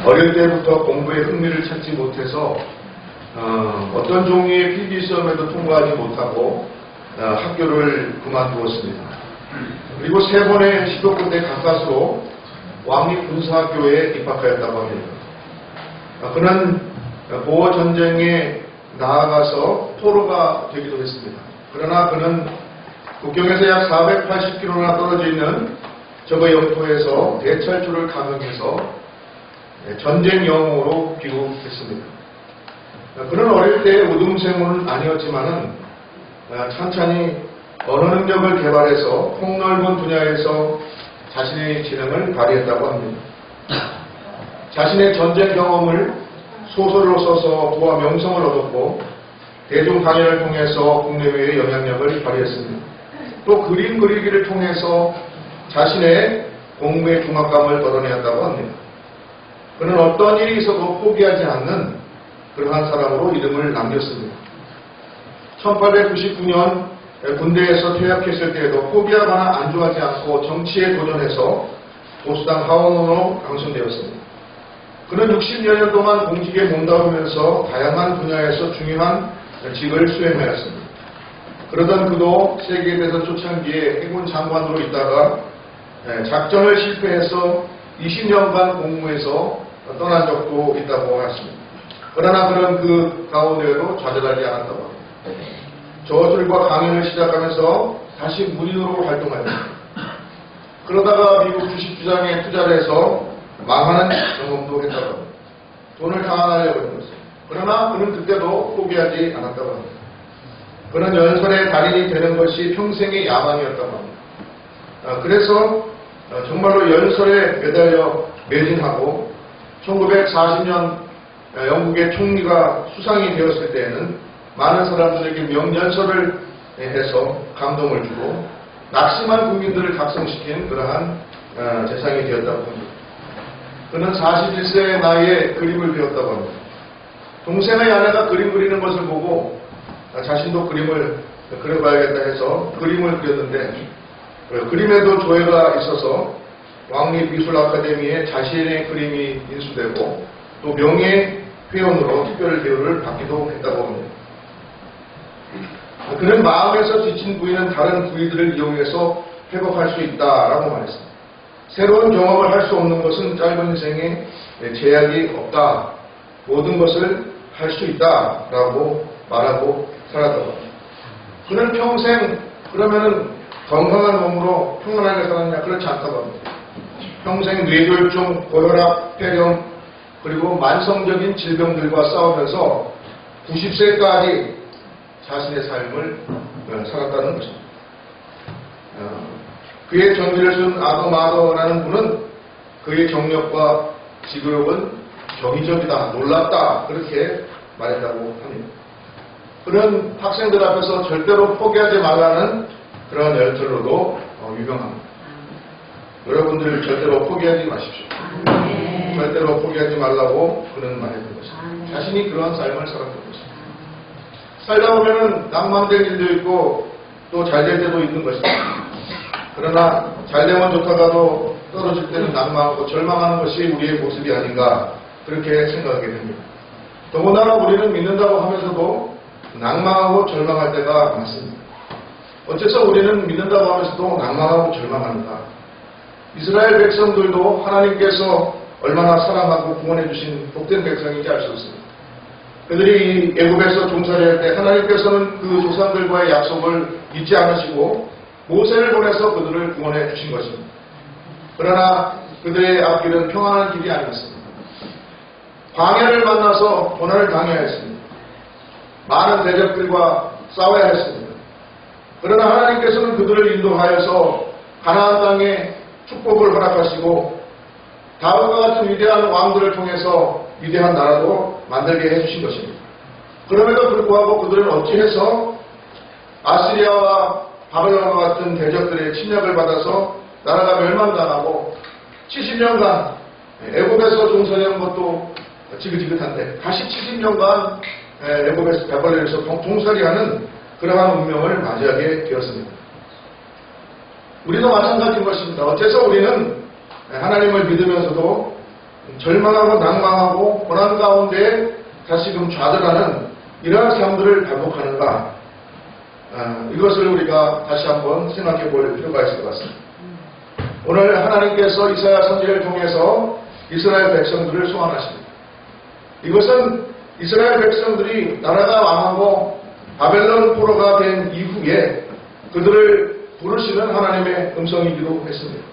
어릴 때부터 공부에 흥미를 찾지 못해서 어떤 종류의 필기시험에도 통과하지 못하고 학교를 그만두었습니다. 그리고 3번의 시도 끝에 가까스로 왕립군사학교에 입학하였다고 합니다. 그는 보어전쟁에 나아가서 포로가 되기도 했습니다. 그러나 그는 국경에서 약 480km나 떨어져 있는 저거 영토에서 대찰주를 감행해서 전쟁 영웅으로 귀국했습니다. 그는 어릴 때 우등생은 아니었지만은 천천히 언어 능력을 개발해서 폭넓은 분야에서 자신의 지능을 발휘했다고 합니다. 자신의 전쟁 경험을 소설로 써서 부와 명성을 얻었고 대중 강연을 통해서 국내외의 영향력을 발휘했습니다. 또 그림 그리기를 통해서 자신의 공부의 중압감을 덜어내었다고 합니다. 그는 어떤 일이 있어도 포기하지 않는 그러한 사람으로 이름을 남겼습니다. 1899년 군대에서 퇴학했을 때에도 포기하거나 안주하지 않고 정치에 도전해서 보수당 하원으로 당선되었습니다. 그는 60여 년 동안 공직에 몸담으면서 다양한 분야에서 중요한 직을 수행하였습니다. 그러던 그도 세계대전 초창기에 해군 장관으로 있다가 작전을 실패해서 20년간 공무에서 떠난 적도 있다고 했습니다. 그러나 그는 그 가운데로 좌절하지 않았다고 합니다. 저술과 강연을 시작하면서 다시 문인으로 활동하였습니다. 그러다가 미국 주식시장에 투자를 해서 망하는 경험도 했다고 합니다. 돈을 강화하려고 했습니다. 그러나 그는 그때도 포기하지 않았다고 합니다. 그는 연설의 달인이 되는 것이 평생의 야망이었다고 합니다. 그래서 정말로 연설에 매달려 매진하고 1940년 영국의 총리가 수상이 되었을 때에는 많은 사람들에게 명연설을 해서 감동을 주고 낙심한 국민들을 각성시킨 그러한 대상이 되었다고 합니다. 그는 41세의 나이에 그림을 배웠다고 합니다. 동생의 아내가 그림 그리는 것을 보고 자신도 그림을 그려봐야겠다 해서 그림을 그렸는데 그림에도 조예가 있어서 왕립미술아카데미에 자신의 그림이 인수되고 또 명예회원으로 특별 대우를 받기도 했다고 합니다. 그는 마음에서 지친 부위는 다른 부위들을 이용해서 회복할 수 있다라고 말했습니다. 새로운 경험을 할 수 없는 것은 짧은 인생에 제약이 없다. 모든 것을 할 수 있다라고 말하고 살았다고 합니다. 그는 평생 그러면은 건강한 몸으로 평안하게 살았냐? 그렇지 않다고 합니다. 평생 뇌졸중, 고혈압, 폐렴 그리고 만성적인 질병들과 싸우면서 90세까지 자신의 삶을 살았다는 것입니다. 그의 전기를 쓴 아더마더라는 분은 그의 경력과 지구력은 경이적이다, 놀랍다 그렇게 말했다고 합니다. 그런 학생들 앞에서 절대로 포기하지 말라는 그런 열철로도 유명합니다. 여러분들 절대로 포기하지 마십시오. 절대로 포기하지 말라고 그는 말했던 것입니다. 자신이 그러한 삶을 살았던 것입니다. 살다 보면은 낭만될 일도 있고 또 잘 될 때도 있는 것입니다. 그러나 잘 되면 좋다가도 떨어질 때는 낭망하고 절망하는 것이 우리의 모습이 아닌가 그렇게 생각하게 됩니다. 더군다나 우리는 믿는다고 하면서도 낭망하고 절망할 때가 많습니다. 어째서 우리는 믿는다고 하면서도 낭망하고 절망하는가? 이스라엘 백성들도 하나님께서 얼마나 사랑하고 구원해 주신 복된 백성인지 알 수 없습니다. 그들이 애굽에서 종살이할 때 하나님께서는 그 조상들과의 약속을 잊지 않으시고 모세를 보내서 그들을 구원해 주신 것입니다. 그러나 그들의 앞길은 평안한 길이 아니었습니다. 광야를 만나서 고난을 당해야 했습니다. 많은 대적들과 싸워야 했습니다. 그러나 하나님께서는 그들을 인도하여서 가나안 땅에 축복을 허락하시고 다윗과 같은 위대한 왕들을 통해서 위대한 나라도 만들게 해주신 것입니다. 그럼에도 불구하고 그들은 어찌해서 아시리아와 바벨론과 같은 대적들의 침략을 받아서 나라가 멸망당하고 70년간 애굽에서 종살이한 것도 지긋지긋한데 다시 70년간 애굽에서 바벨론에서 종살이하는 그러한 운명을 맞이하게 되었습니다. 우리도 마찬가지인 것입니다. 어째서 우리는 하나님을 믿으면서도 절망하고 낭망하고 고난 가운데 다시금 좌절하는 이러한 삶들을 반복하는가? 이것을 우리가 다시 한번 생각해 볼 필요가 있을 것 같습니다. 오늘 하나님께서 이사야 선지자를 통해서 이스라엘 백성들을 소환하십니다. 이것은 이스라엘 백성들이 나라가 망하고 바벨론 포로가 된 이후에 그들을 부르시는 하나님의 음성이기도 했습니다.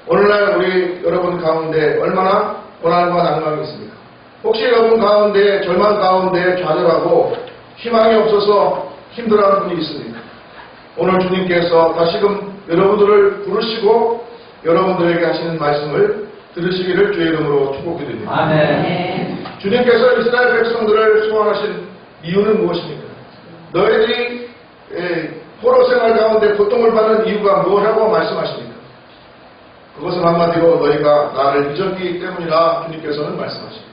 오늘날 우리 여러분 가운데 얼마나 고난과 낭망이 있습니까? 혹시 여러분 가운데 절망 가운데 좌절하고 희망이 없어서 힘들어하는 분이 있습니까? 오늘 주님께서 다시금 여러분들을 부르시고 여러분들에게 하시는 말씀을 들으시기를 주의 이름으로 축복드립니다. 아멘. 주님께서 이스라엘 백성들을 소환하신 이유는 무엇입니까? 너희들이 포로 생활 가운데 고통을 받는 이유가 무엇이라고 말씀하십니까? 그것은 한마디로 너희가 나를 잊었기 때문이라 주님께서는 말씀하십니다.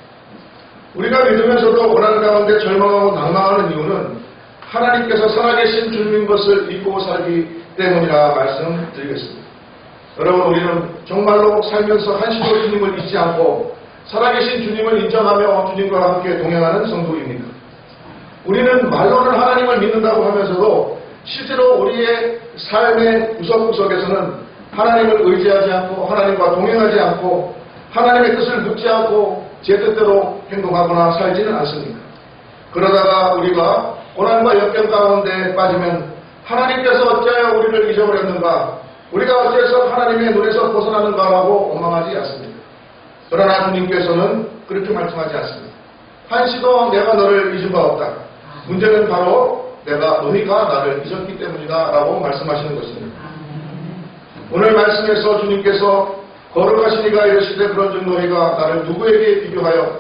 우리가 믿으면서도 고난 가운데 절망하고 낭망하는 이유는 하나님께서 살아계신 주님인 것을 잊고 살기 때문이라 말씀드리겠습니다. 여러분, 우리는 정말로 살면서 한시도 주님을 잊지 않고 살아계신 주님을 인정하며 주님과 함께 동행하는 성도입니까? 우리는 말로는 하나님을 믿는다고 하면서도 실제로 우리의 삶의 구석구석에서는 하나님을 의지하지 않고 하나님과 동행하지 않고 하나님의 뜻을 묻지 않고 제 뜻대로 행동하거나 살지는 않습니까? 그러다가 우리가 고난과 역경 가운데 빠지면 하나님께서 어찌하여 우리를 잊어버렸는가? 우리가 어찌해서 하나님의 눈에서 벗어나는가라고 원망하지 않습니다. 그러나 주님께서는 그렇게 말씀하지 않습니다. 한시도 내가 너를 잊은 바 없다. 문제는 바로 너희가 나를 잊었기 때문이다 라고 말씀하시는 것입니다. 오늘 말씀에서 주님께서 거룩하시니가 이르시되 그런즉 너희가 나를 누구에게 비교하여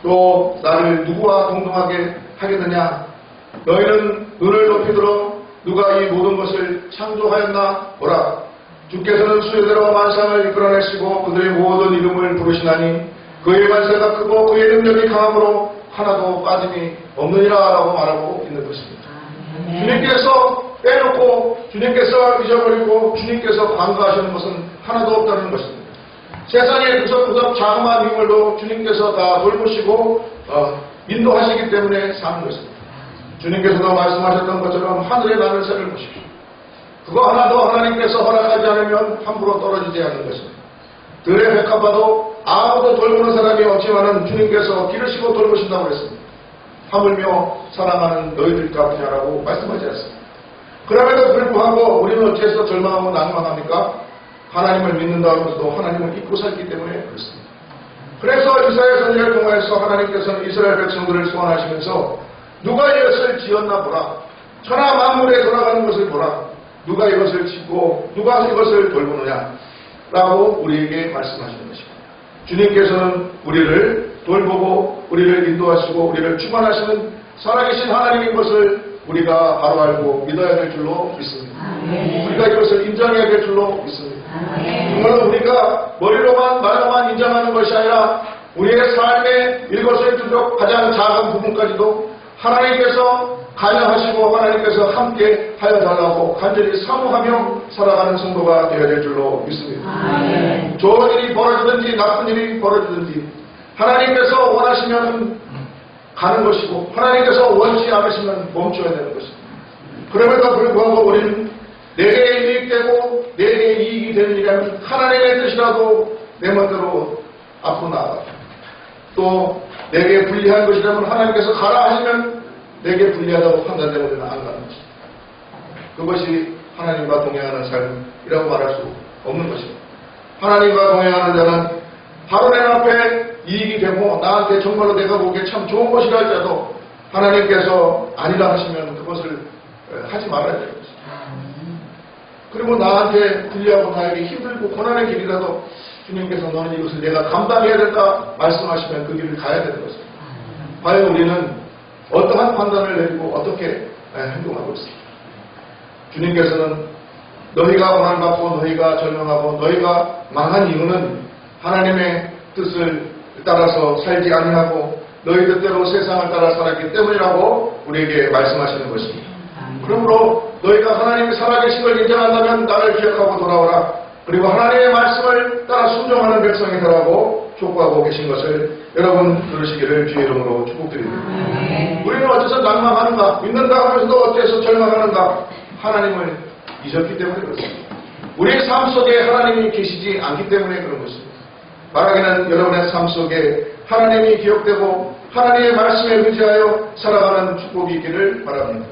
또 나를 누구와 동등하게 하겠느냐? 너희는 눈을 높이 들어 누가 이 모든 것을 창조하였나 보라. 주께서는 수요대로 만상을 이끌어내시고 그들의 모든 이름을 부르시나니 그의 만세가 크고 그의 능력이 강함으로 하나도 빠짐이 없느니라 라고 말하고 있는 것입니다. 주님께서 빼놓고 주님께서 잊어버리고 주님께서 간과하시는 것은 하나도 없다는 것입니다. 세상의 구석구석 자그마한 인물도 주님께서 다 돌보시고 인도하시기 때문에 사는 것입니다. 주님께서도 말씀하셨던 것처럼 하늘의 나는 새를 보십시오. 그거 하나도 하나님께서 허락하지 않으면 함부로 떨어지지 않는 것입니다. 들의 백합화도 아무도 돌보는 사람이 없지만은 주님께서 기르시고 돌보신다고 그랬습니다. 하물며 사랑하는 너희들 같으냐라고 말씀하지 않습니다. 그럼에도 불구하고 우리는 어찌해서 절망하고 낭망합니까? 하나님을 믿는다고 해서도 하나님을 잊고 살기 때문에 그렇습니다. 그래서 이사야 선지자를 통해서 하나님께서는 이스라엘 백성들을 소환하시면서 누가 이것을 지었나 보라. 천하 만물에 돌아가는 것을 보라. 누가 이것을 짓고 누가 이것을 돌보느냐 라고 우리에게 말씀하시는 것입니다. 주님께서는 우리를 돌보고 우리를 인도하시고 우리를 충만하시는 살아계신 하나님인 것을 우리가 바로 알고 믿어야 될 줄로 믿습니다. 우리가 이것을 인정해야 될 줄로 믿습니다. 정말로 우리가 머리로만 말로만 인정하는 것이 아니라 우리의 삶의 일거수일투족 가장 작은 부분까지도 하나님께서 관여하시고 하나님께서 함께 하여 달라고 간절히 사모하며 살아가는 성도가 되어야 될 줄로 믿습니다. 좋은 일이 벌어지든지 나쁜 일이 벌어지든지 하나님께서 원하시면 가는 것이고 하나님께서 원치 않으시면 멈춰야 되는 것입니다. 그럼에도 불구하고 우리는 내게 유익되고 내게 이익이 되는 일이라면 하나님의 뜻이라도 내 멋대로 앞으로 나아가고 또 내게 불리한 것이라면 하나님께서 가라 하시면 내게 불리하다고 판단되면 안 가는 것입니다. 그것이 하나님과 동행하는 삶이라고 말할 수 없는 것입니다. 하나님과 동행하는 자는 바로 내 앞에 이익이 되고 나한테 정말로 내가 보기에 참 좋은 것이라 할지라도 하나님께서 아니라 하시면 그것을 하지 말아야 되는 것입니다. 그리고 나한테 불리하고 나에게 힘들고 고난의 길이라도 주님께서 너는 이것을 내가 감당해야 된다 말씀하시면 그 길을 가야 되는 것입니다. 과연 우리는 어떠한 판단을 내리고 어떻게 행동하고 있습니까? 주님께서는 너희가 고난받고 너희가 절망하고 너희가 망한 이유는 하나님의 뜻을 따라서 살지 아니하고 너희 뜻대로 세상을 따라 살았기 때문이라고 우리에게 말씀하시는 것입니다. 그러므로 너희가 하나님의 살아계신 걸 인정한다면 나를 기억하고 돌아오라. 그리고 하나님의 말씀을 따라 순종하는 백성이 되라고 촉구하고 계신 것을 여러분 들으시기를 주의 이름으로 축복드립니다. 우리는 어째서 낭망하는가, 믿는다 하면서도 어째서 절망하는가, 하나님을 잊었기 때문에 그렇습니다. 우리의 삶 속에 하나님이 계시지 않기 때문에 그런 것입니다. 바라기는 여러분의 삶 속에 하나님이 기억되고 하나님의 말씀에 의지하여 살아가는 축복이 있기를 바랍니다.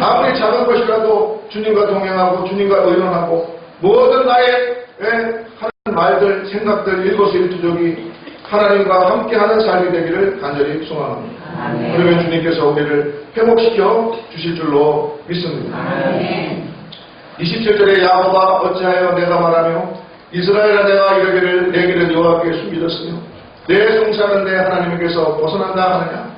아무리 작은 것이라도 주님과 동행하고 주님과 의논하고 모든 나의 하는 말들, 생각들, 일거수일투족이 하나님과 함께하는 삶이 되기를 간절히 소망합니다. 그러면 주님께서 우리를 회복시켜 주실 줄로 믿습니다. 27절에 야곱아 어찌하여 내가 말하며 이스라엘아 내가 이르기를 내 길은 여호와께 숨겨졌으며 내 송사는 내 하나님께서 벗어난다 하느냐.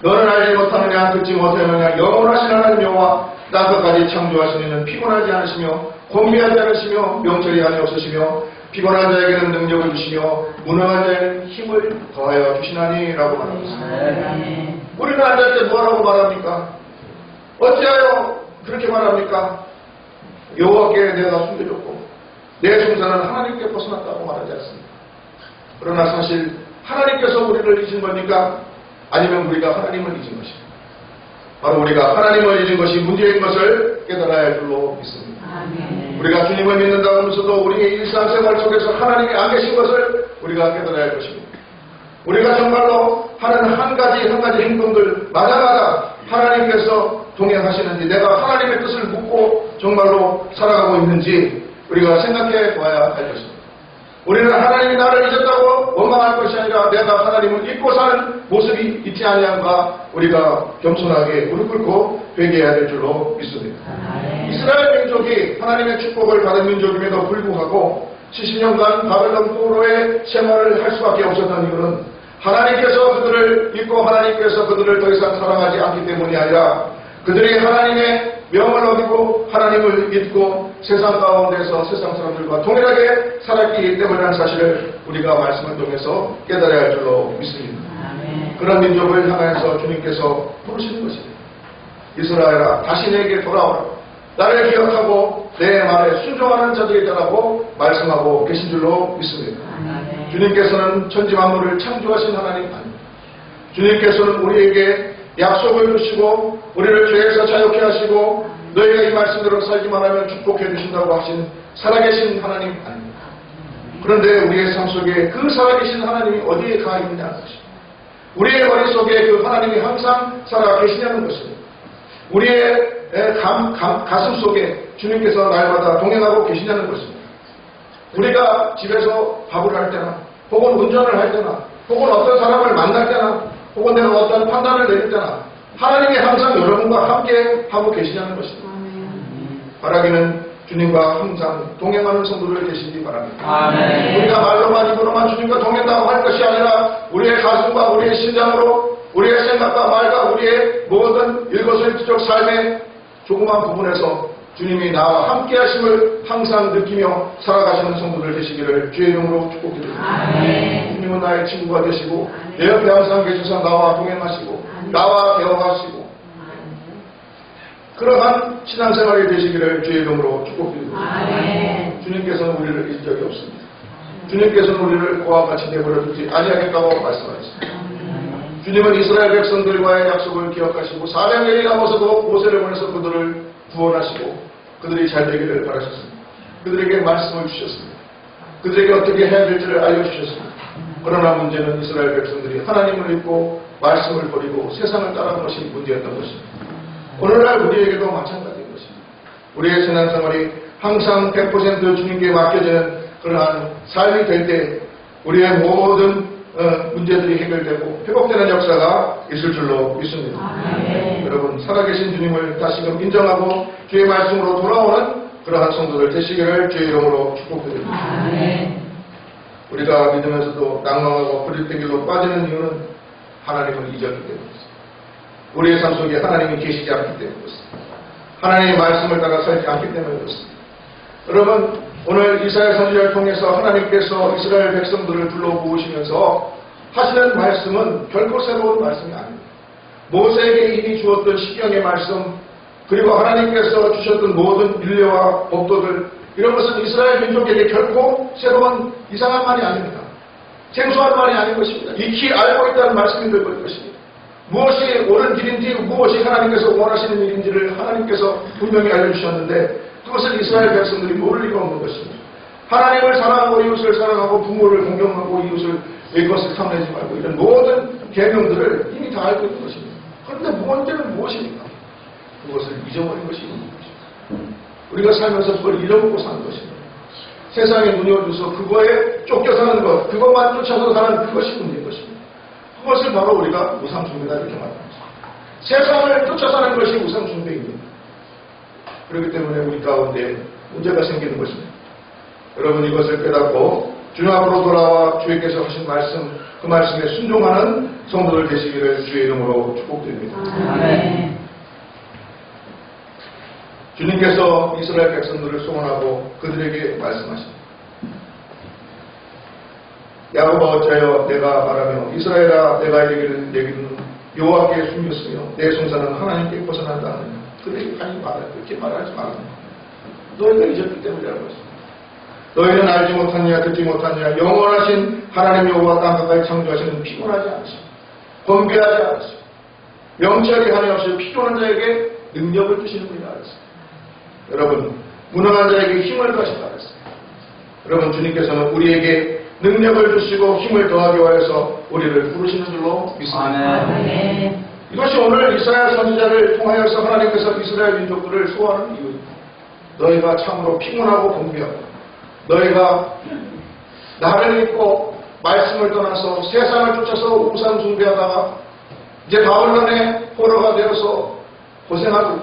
너는 알지 못하느냐 듣지 못하느냐. 영원하신 하나님 여호와 땅끝까지 창조하신 이는 피곤하지 않으시며 곤비하지 않으시며 명철이 아니없으시며 피곤한 자에게는 능력을 주시며 무능한 자에게는 힘을 더하여 주시나니 라고 말합니다. 우리는 앉을 때 뭐라고 말합니까? 어찌하여 그렇게 말합니까? 여호와께 내가 숨겨졌고 내 송사는 하나님께 벗어났다고 말하지 않습니다. 그러나 사실 하나님께서 우리를 잊은 겁니까? 아니면 우리가 하나님을 잊은 것입니다. 바로 우리가 하나님을 잊은 것이 문제인 것을 깨달아야 할 줄로 믿습니다. 우리가 주님을 믿는다고 하면서도 우리의 일상생활 속에서 하나님이 안 계신 것을 우리가 깨달아야 할 것입니다. 우리가 정말로 하는 한 가지 행동들 마다마다 하나님께서 동행하시는지 내가 하나님의 뜻을 묻고 정말로 살아가고 있는지 우리가 생각해 봐야 할 것입니다. 우리는 하나님이 나를 잊었다고 원망할 것이 아니라 내가 하나님을 잊고 사는 모습이 있지 아니한가 우리가 겸손하게 무릎 꿇고 회개해야 될 줄로 믿습니다. 이스라엘 민족이 하나님의 축복을 받은 민족임에도 불구하고 70년간 바벨론 포로의 생활을 할 수밖에 없었던 이유는 하나님께서 그들을 잊고 하나님께서 그들을 더 이상 사랑하지 않기 때문이 아니라 그들이 하나님의 명을 어기고 하나님을 잊고 세상 가운데서 세상 사람들과 동일하게 살았기 때문이라는 사실을 우리가 말씀을 통해서 깨달아야 할 줄로 믿습니다. 그런 민족을 향해서 주님께서 부르시는 것입니다. 이스라엘아 다시 내게 돌아오라. 나를 기억하고 내 말에 순종하는 자들이라고 말씀하고 계신 줄로 믿습니다. 주님께서는 천지 만물을 창조하신 하나님 아닙니다. 주님께서는 우리에게 약속을 주시고 우리를 죄에서 자유케 하시고 너희가 이 말씀대로 살기만 하면 축복해 주신다고 하신 살아계신 하나님 아닙니다. 그런데 우리의 삶 속에 그 살아계신 하나님이 어디에 가 있느냐는 것입니다. 우리의 머릿속에 그 하나님이 항상 살아 계시냐는 것입니다. 우리의 가슴 속에 주님께서 날마다 동행하고 계시냐는 것입니다. 우리가 집에서 밥을 할 때나 혹은 운전을 할 때나 혹은 어떤 사람을 만날 때나 혹은 내가 어떤 판단을 내릴 때나 하나님이 항상 여러분과 함께 하고 계시냐는 것입니다. 바라기는 주님과 항상 동행하는 성도들 되시기 바랍니다. 아멘. 우리가 말로만 입으로만 주님과 동행한다고 할 것이 아니라 우리의 가슴과 우리의 심장으로 우리의 생각과 말과 우리의 모든 일거수일투족 삶의 조그만 부분에서 주님이 나와 함께 하심을 항상 느끼며 살아가시는 성도들 되시기를 주의 이름으로 축복드립니다. 주님은 나의 친구가 되시고 내 옆에 항상 계셔서 나와 동행하시고 나와 대화하시고 그러한 신앙생활이 되시기를 주의 이름으로 축복드립니다. 주님께서는 우리를 잊은 적이 없습니다. 주님께서는 우리를 그와 같이 내버려 두지 아니하겠다고 말씀하셨습니다. 주님은 이스라엘 백성들과의 약속을 기억하시고 400년이 남아서도 모세를 보내서 그들을 구원하시고 그들이 잘 되기를 바라셨습니다. 그들에게 말씀을 주셨습니다. 그들에게 어떻게 해야 될지를 알려주셨습니다. 그러나 문제는 이스라엘 백성들이 하나님을 잊고 말씀을 버리고 세상을 따르는 것이 문제였던 것입니다. 오늘날 우리에게도 마찬가지인 것입니다. 우리의 신앙생활이 항상 100% 주님께 맡겨지는 그러한 삶이 될 때 우리의 모든 문제들이 해결되고 회복되는 역사가 있을 줄로 믿습니다. 여러분 살아계신 주님을 다시금 인정하고 주의 말씀으로 돌아오는 그러한 성도들 되시기를 주의 이름으로 축복드립니다. 우리가 믿으면서도 낭망하고 버릴된 길로 빠지는 이유는 하나님을 잊었기 때문입니다. 우리의 삶 속에 하나님이 계시지 않기 때문입니다. 하나님의 말씀을 따라 살지 않기 때문에 그렇습니다. 여러분 오늘 이사야 선지자를 통해서 하나님께서 이스라엘 백성들을 불러모으시면서 하시는 말씀은 결코 새로운 말씀이 아닙니다. 모세에게 이미 주었던 시경의 말씀 그리고 하나님께서 주셨던 모든 율례와 법도들 이런 것은 이스라엘 민족에게 결코 새로운 이상한 말이 아닙니다. 생소한 말이 아닌 것입니다. 익히 알고 있다는 말씀이 될 것입니다. 무엇이 옳은 길인지 무엇이 하나님께서 원하시는 일인지를 하나님께서 분명히 알려주셨는데 그것을 이스라엘 백성들이 모를 리가 없는 것입니다. 하나님을 사랑하고 이웃을 사랑하고 부모를 공경하고 이웃을 내 것을 탐내지 말고 이런 모든 계명들을 이미 다 알고 있는 것입니다. 그런데 문제는 무엇입니까? 그것을 잊어버린 것이 있는 것입니다. 우리가 살면서 그걸 잃어먹고 사는 것입니다. 세상에 눈이 어두워서 그거에 쫓겨 사는 것, 그것만 쫓아서 사는 그것이 문제인 것입니다. 그것을 바로 우리가 우상숭배다 이렇게 말합니다. 세상을 쫓아 사는 것이 우상숭배입니다. 그렇기 때문에 우리 가운데 문제가 생기는 것입니다. 여러분 이것을 깨닫고 주님 앞으로 돌아와 주님께서 하신 말씀, 그 말씀에 순종하는 성도들 되시기를 주의 이름으로 축복드립니다. 아멘. 주님께서 이스라엘 백성들을 소원하고 그들에게 말씀하십니다. 야곱아 어찌하여 내가 말하며 이스라엘아 내가 이르기를 내기는 여호와께 숨겼으며 내 송사는 하나님께 벗어난다 하느냐. 그들에게 아니 그렇게 말하지 말라. 너희가 잊었기 때문이라고 했습니다. 너희는 알지 못하느냐 듣지 못하느냐 영원하신 하나님 여호와 땅 가까이 창조하시는 피곤하지 않으시고 번개하지 않으시고 명철이 한이 없이 피곤한 자에게 능력을 주시는 분이라 그랬습니다. 여러분 무능한 자에게 힘을 더하신다 그랬습니다. 여러분 주님께서는 우리에게 능력을 주시고 힘을 더하기 위해서 우리를 부르시는 줄로 믿습니다. 아멘. 이것이 오늘 이스라엘 선지자를 통하여서 하나님께서 이스라엘 민족들을 소환하는 이유입니다. 너희가 참으로 피곤하고 번개하고 너희가 나를 믿고 말씀을 떠나서 세상을 쫓아서 우상 숭배하다가 이제 바벨론의 포로가 되어서 고생하고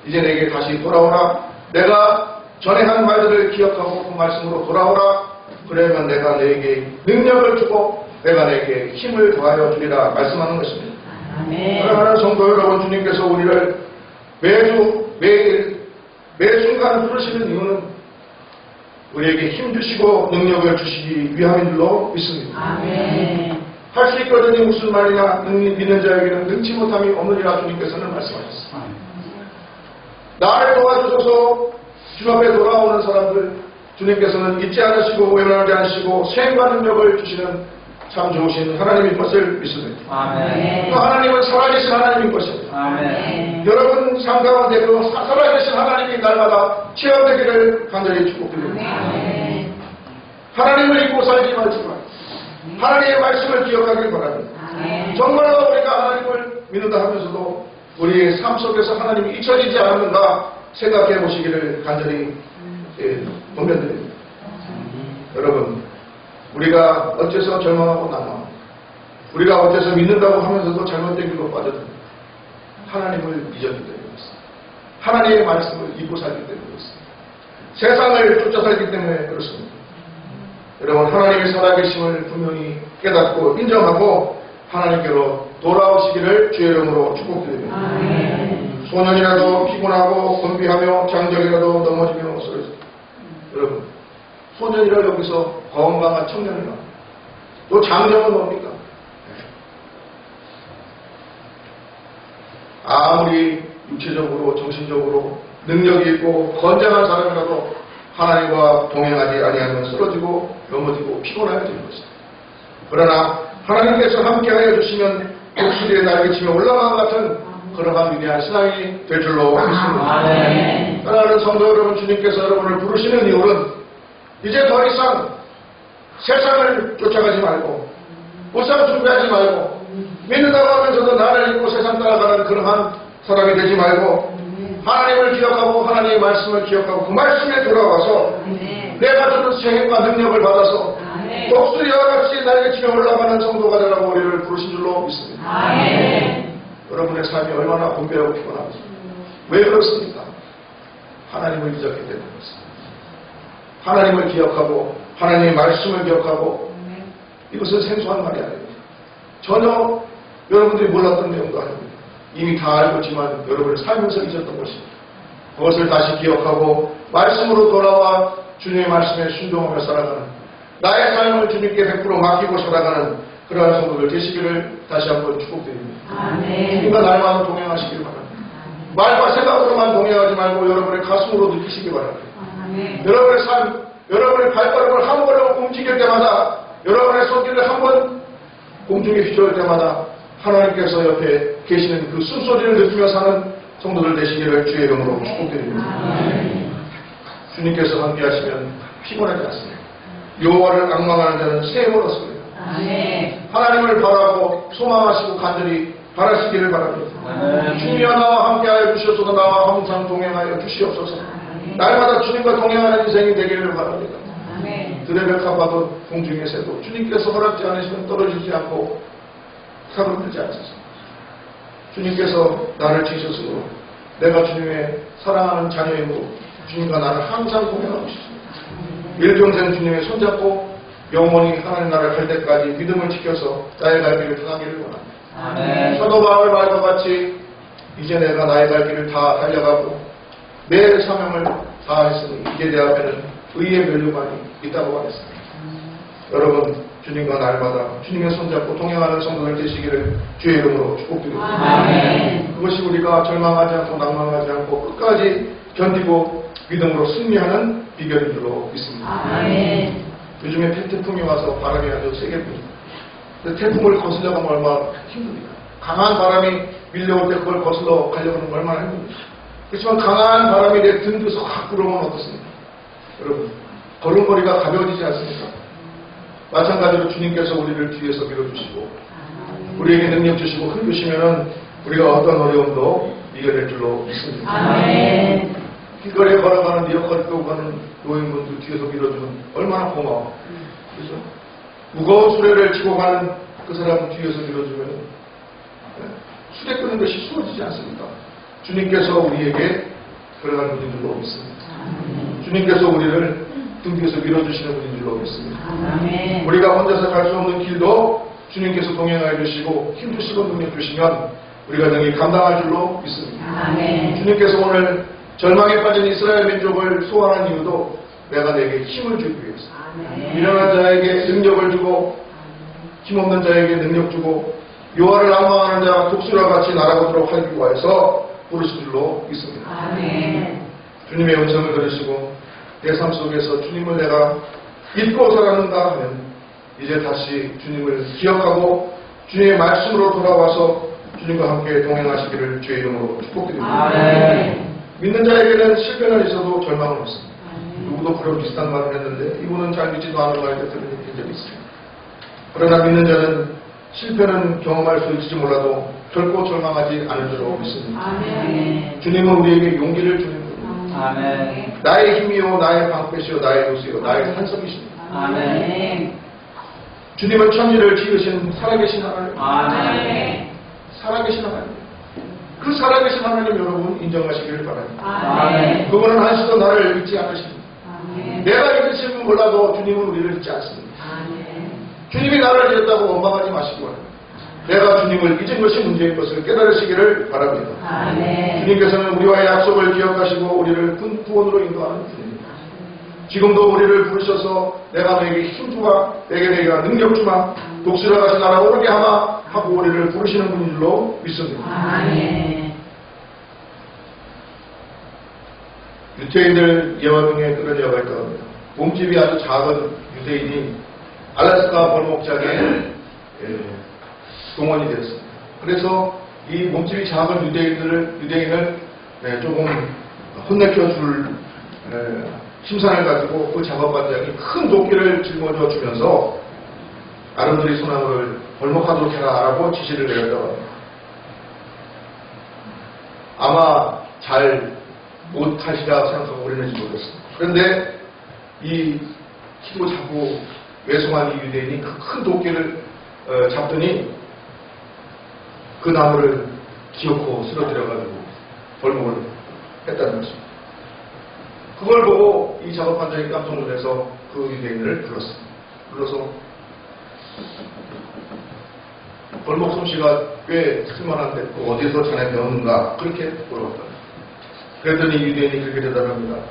이제 내게 다시 돌아오라. 내가 전에 한 말들을 기억하고 그 말씀으로 돌아오라. 그러면 내가 너에게 능력을 주고 내가 내게 힘을 더하여 주리라 말씀하는 것입니다. 사랑하는 성도 여러분, 주님께서 우리를 매주 매 순간 부르시는 이유는 우리에게 힘 주시고 능력을 주시기 위함인 줄로 믿습니다. 할 수 있거든요. 무슨 말이냐. 믿는 자에게는 능치 못함이 없느니라 주님께서는 말씀하셨습니다. 나를 도와주셔서 주 앞에 돌아오는 사람들 주님께서는 잊지 않으시고 외면하지 않으시고 생과 능력을 주시는 참 좋으신 하나님인 것을 믿습니다. 그 하나님은 살아계신 하나님인 것입니다. 여러분 삶 가운데 그 살아계신 하나님이 날마다 체험되기를 간절히 축복드립니다. 하나님을 잊고 살지 말지만 하나님의 말씀을 기억하길 바랍니다. 정말로 우리가 하나님을 믿는다 하면서도 우리의 삶 속에서 하나님이 잊혀지지 않는가 생각해 보시기를 간절히 권면드립니다. 여러분 우리가 어째서 절망하고 난망합니까? 우리가 어째서 믿는다고 하면서도 잘못된 길로 빠져듭니다. 하나님을 잊었기 때문이었습니다. 하나님의 말씀을 잊고 살기 때문이었습니다. 세상을 쫓아 살기 때문에 그렇습니다. 여러분 하나님의 살아계심을 분명히 깨닫고 인정하고 하나님께로 돌아오시기를 주의 이름으로 축복드립니다. 소년이라도 피곤하고 건비하며 장정이라도 넘어지며 쓰러집니다. 여러분 소년이라 여기서 건강한 청년이라 또 장정은 뭡니까? 아무리 육체적으로 정신적으로 능력이 있고 건장한 사람이라도 하나님과 동행하지 아니하면 쓰러지고 넘어지고 피곤하게 되는 것입니다. 그러나 하나님께서 함께하여 주시면 독수리의 날개치며 올라간 같은 그러한 위대한 신앙이 될 줄로 믿습니다. 사랑하는 성도 여러분, 주님께서 여러분을 부르시는 이유는 이제 더 이상 세상을 쫓아가지 말고 우상 숭배하지 말고 믿는다고 하면서도 나를 잊고 세상 따라가는 그러한 사람이 되지 말고 하나님을 기억하고 하나님의 말씀을 기억하고 그 말씀에 돌아와서 내가 주는 생명과 능력을 받아서 독수리와 같이 날개치며 올라가는 성도가 되라고 우리를 부르신 줄로 믿습니다. 여러분의 삶이 얼마나 공개하고 피곤합니까? 왜 그렇습니까? 하나님을 잊었기 때문에 그렇습니다. 하나님을 기억하고 하나님의 말씀을 기억하고 이것은 생소한 말이 아닙니다. 전혀 여러분들이 몰랐던 내용도 아닙니다. 이미 다 알고 있지만 여러분을 살면서 잊었던 것입니다. 그것을 다시 기억하고 말씀으로 돌아와 주님의 말씀에 순종하며 살아가는 나의 삶을 주님께 100% 맡기고 살아가는 그러한 성도들 되시기를 다시 한번 축복드립니다. 주님과 날마다 동행하시길 바랍니다. 말과 생각으로만 동행하지 말고 여러분의 가슴으로 느끼시기 바랍니다. 여러분의 삶, 여러분의 발걸음을 한 걸음 움직일 때마다 여러분의 손길을 한번 공중에 휘저을 때마다 하나님께서 옆에 계시는 그 숨소리를 느끼며 사는 성도들 되시기를 주의 이름으로 축복드립니다. 주님께서 함께하시면 피곤하지 않습니다. 여호와를 앙망하는 자는 새 힘을 얻습니다. 하나님을 바라고 소망하시고 간절히 바라시기를 바랍니다. 주님이 나와 함께하여 주시옵소서. 나와 항상 동행하여 주시옵소서. 날마다 주님과 동행하는 인생이 되기를 바랍니다. 드레벨 카바도 공중의 새도 주님께서 허락지 않으시면 떨어지지 않고 사로들지 않으소서. 주님께서 나를 지셨으므로 내가 주님의 사랑하는 자녀이므로 주님과 나를 항상 동행하고 싶습니다. 일평생 주님의 손잡고 영원히 하나님 나라를 갈 때까지 믿음을 지켜서 나의 갈 길을 다하기를 원합니다. 사도 바울 말과 같이 이제 내가 나의 갈 길을 다 달려가고 내 사명을 다했으니 이제 내 앞에는 의의 멸류관이 있다고 하겠습니다. 여러분 주님과 날마다 주님의 손잡고 동행하는 성도들 되시기를 주의 이름으로 축복드립니다. 그것이 우리가 절망하지 않고 낭망하지 않고 끝까지 견디고 믿음으로 승리하는 비결인 줄로 믿습니다. 요즘에 태풍이 와서 바람이 아주 세게 붑니다. 태풍을 거슬려 가면 얼마나 힘듭니까? 강한 바람이 밀려올 때 그걸 거슬러 가려고 하면 얼마나 힘듭니까? 그렇지만 강한 바람이 내 등 뒤에서 확 불어오면 어떻습니까? 여러분, 걸음걸이가 가벼워지지 않습니까? 마찬가지로 주님께서 우리를 뒤에서 밀어주시고 우리에게 능력 주시고 흔드시면은 우리가 어떤 어려움도 이겨낼 줄로 믿습니다. 길거리에 걸어가는 미역거리 끌고 가는 노인분들 뒤에서 밀어주면 얼마나 고마워. 그죠? 무거운 수레를 지고 가는 그 사람 뒤에서 밀어주면 수레 끄는 것이 수월지지 않습니까? 주님께서 우리에게 그러한 분인 줄로 믿습니다. 주님께서 우리를 등 뒤에서 밀어주시는 분인 줄로 믿습니다. 우리가 혼자서 갈 수 없는 길도 주님께서 동행하여 주시고 힘주시고 능력 주시면 우리가 능히 감당할 줄로 믿습니다. 주님께서 오늘 절망에 빠진 이스라엘 민족을 소환한 이유도 내가 내게 힘을 주기 위해서 미련한 자에게 능력을 주고 힘없는 자에게 능력 주고 여호와를 낭망하는 자 독수리와 같이 날아가도록 하기 위해서 부르신 줄로 믿습니다. 주님의 음성을 들으시고 내 삶 속에서 주님을 내가 잊고 살았는가 하면 이제 다시 주님을 기억하고 주님의 말씀으로 돌아와서 주님과 함께 동행하시기를 주의 이름으로 축복드립니다. 믿는 자에게는 실패는 있어도 절망은 없습니다. 누구도 그런 비슷한 말을 했는데 이분은 잘 믿지도 않은 말을 들은 적이 있습니다. 그러나 믿는 자는 실패는 경험할 수 있을지 몰라도 결코 절망하지 않을 줄로 믿습니다. 주님은 우리에게 용기를 주는 분입니다. 나의 힘이요 나의 방패시요 나의 요새요 나의 산성이십니다. 주님은 천지를 지으신 살아계신 하나님. 살아계신 하나님. 그 살아계신 하나님 여러분 인정하시기를 바랍니다. 그분은 한시도 나를 잊지 않으십니다. 내가 잊으시면 몰라도 주님은 우리를 잊지 않습니다. 주님이 나를 잊었다고 원망하지 마시기 바랍니다. 내가 주님을 잊은 것이 문제인 것을 깨달으시기를 바랍니다. 주님께서는 우리와의 약속을 기억하시고 우리를 구원으로 인도하는 분입니다. 지금도 우리를 부르셔서 내가 너에게 힘주마 내게 내가 능력 주마 독수리와 같이 날아오르게 하마 하고 우리를 부르시는 분인 줄로 믿습니다. 유태인들 예화 중에 그런 예화가 있다고 합니다. 몸집이 아주 작은 유대인이 알래스카 벌목장에 동원이 되었습니다. 그래서 이 몸집이 작은 유대인을 조금 혼내켜줄 심산을 가지고 그 작업반장이 큰 도끼를 짊어져 주면서 아름드리 소나무를 벌목하도록 해라라고 지시를 내렸다고 합니다. 아마 잘 못하시라 생각하고 올려내지 못했습니다. 그런데 이 키도 작고 외송한 이 유대인이 그 큰 도끼를 잡더니 그 나무를 기어코 쓰러뜨려가지고 벌목을 했다는 것입니다. 그걸 보고 이 작업반장이 깜짝 놀라서 그 유대인을 불렀습니다. 불러서 벌목 솜씨가 꽤 쓸만한데 어디서 자네 배웠는가 그렇게 물어봤다. 그랬더니 유대인이 그렇게 대답합니다.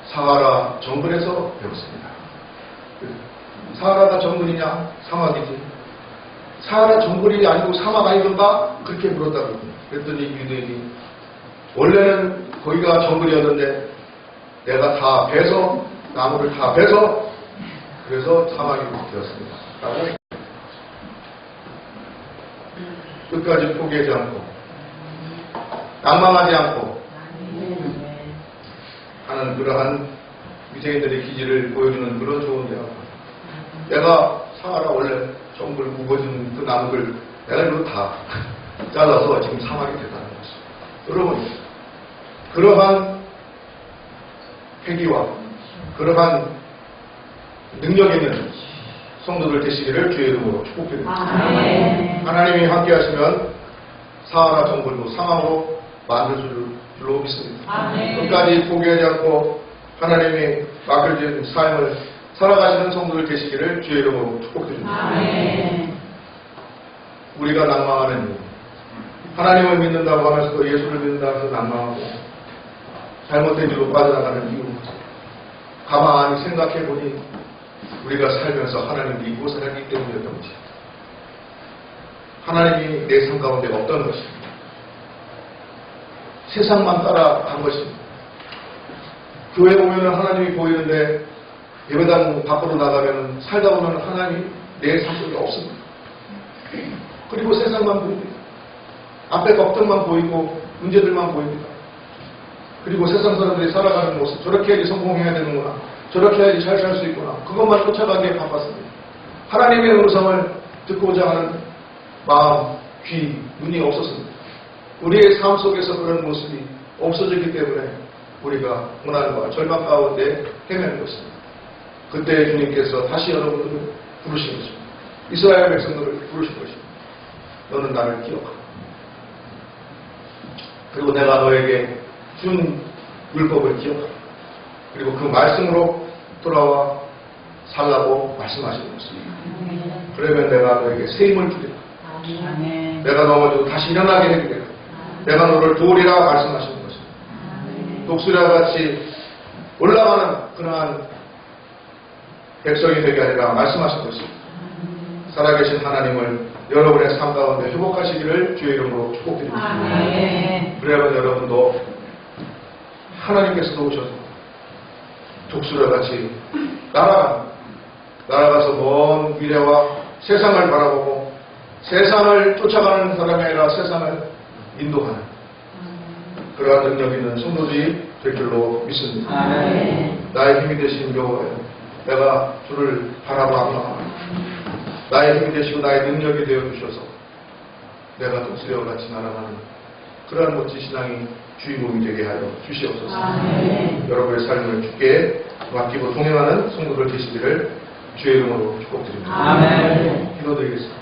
사하라 정글에서 배웠습니다. 사하라가 정글이냐 사막이지. 사하라 정글이 아니고 사막 아니던가 그렇게 물었다고. 그랬더니 유대인이 원래는 거기가 정글이었는데 내가 다 베서 나무를 다 베서 그래서 사막이 되었습니다. 라고 끝까지 포기하지 않고 낭망하지 않고 하는 그러한 유대인들의 기질을 보여주는 그런 좋은 대화. 내가 사하라 원래 정글 굽어진 그 나무를 내가 이거 다 잘라서 지금 사막이 됐다는 것입니다. 여러분, 그러한 패기와 그러한 능력 있는 성도들 되시기를 주의 이름으로 축복드립니다. 하나님이 함께 하시면 사하라 정글도 사막으로 만들 줄로 믿습니다. 끝까지 포기하지 않고 하나님이 맡겨진 삶을 살아가시는 성도들 되시기를 주의 이름으로 축복드립니다. 우리가 낭망하는 이유, 하나님을 믿는다고 하면서도 예수를 믿는다고 해서 낭망하고 잘못된 길로 빠져나가는 이유, 가만히 생각해 보니 우리가 살면서 하나님 믿고 살았기 때문이었던 것입니다. 하나님이 내 삶 가운데 없던 것입니다. 세상만 따라간 것입니다. 교회 오면 하나님이 보이는데 예배당 밖으로 나가면 살다 보면 하나님이 내 삶 속에 없습니다. 그리고 세상만 보입니다. 앞에 걱정만 보이고 문제들만 보입니다. 그리고 세상 사람들이 살아가는 모습, 저렇게 해야지 성공해야 되는구나, 저렇게 해야지 잘 살 수 있구나, 그것만 쫓아가기에 바빴습니다. 하나님의 음성을 듣고자 하는 마음, 귀, 눈이 없었습니다. 우리의 삶 속에서 그런 모습이 없어지기 때문에 우리가 고난과 절망 가운데 헤매는 것입니다. 그때 주님께서 다시 여러분들을 부르신 것입니다. 이스라엘 백성들을 부르신 것입니다. 너는 나를 기억하라. 그리고 내가 너에게 준 율법을 기억하라. 그리고 그 말씀으로 돌아와 살라고 말씀하시는 것입니다. 그러면 내가 너에게 새 힘을 주리라. 내가 넘어져도 다시 일어나게 해주리라. 내가 너를 도우리라 말씀하시는 것입니다. 독수리와 같이 올라가는 그러한 백성이 되게 아니라 말씀하신 것입니다. 살아계신 하나님을 여러분의 삶 가운데 회복하시기를 주의 이름으로 축복드립니다. 그러면 여러분도 하나님께서 오셔서 독수리와 같이 날아가서 먼 미래와 세상을 바라보고 세상을 쫓아가는 사람이 아니라 세상을 인도하는 그러한 능력 있는 성도들이 될 줄로 믿습니다. 나의 힘이 되신 여호와여, 내가 주를 바라보아 나의 힘이 되시고 나의 능력이 되어주셔서 내가 독수리와 같이 날아가는 그러한 멋진 신앙이 주인공이 되게 하여 주시옵소서. 여러분의 삶을 주께 맡기고 동행하는 성도들 되시기를 주의 이름으로 축복드립니다. 기도드리겠습니다.